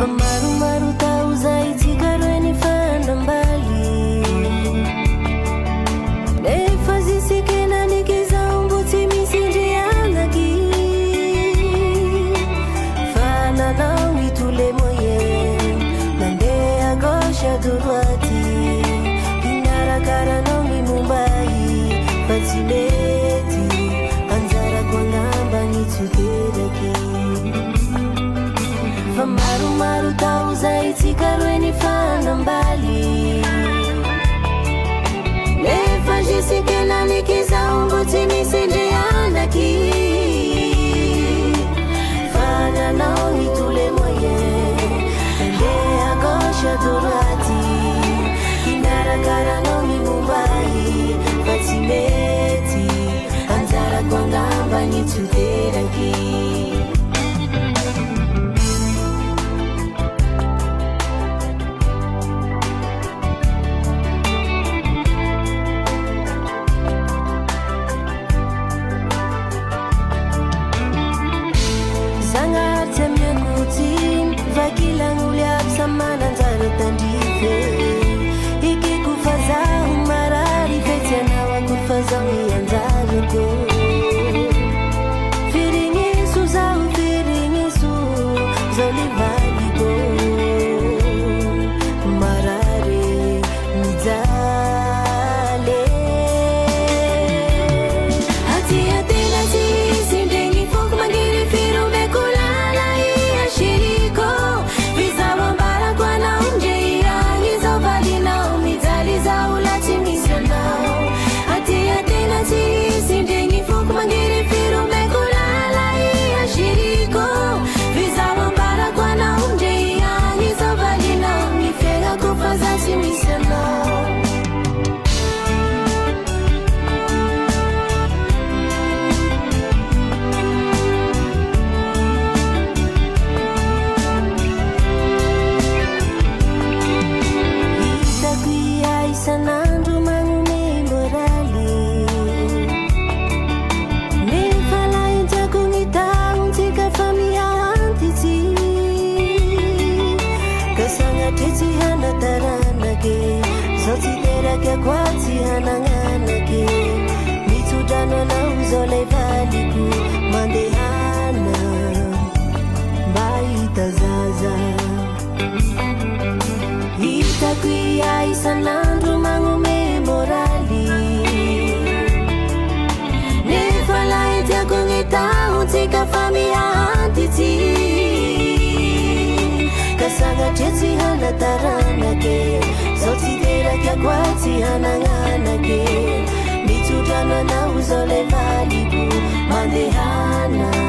Maru tau zay tsy karoeny fanambali nefa zisikenaniky zao mbo tsy misy ndrianaky fa nanao ny tous les moyens nandeha à gauche à droite hinarakaranao ny Mumbai fa tsy mety anjarako angamba ny tsy teraky fa maru tau zay tsy karoeny fanambali nefa zisikenaniky zao mbo tsy misy ndrianaky fa nanao ny tous les moyens nandeha à gauche à droite hinarakaranao ny Mumbai fa tsy mety anjarako angamba ny tsy teraky kwati hananganake mitsudrano na uzole valiku mandehana baita zaza itakuia isanandro manume morali nefala etia kongeta utika famia antiti kasanga tetsi hana taranake Zotidera kwati hananganake mitsudrano na uzole valiku mandehana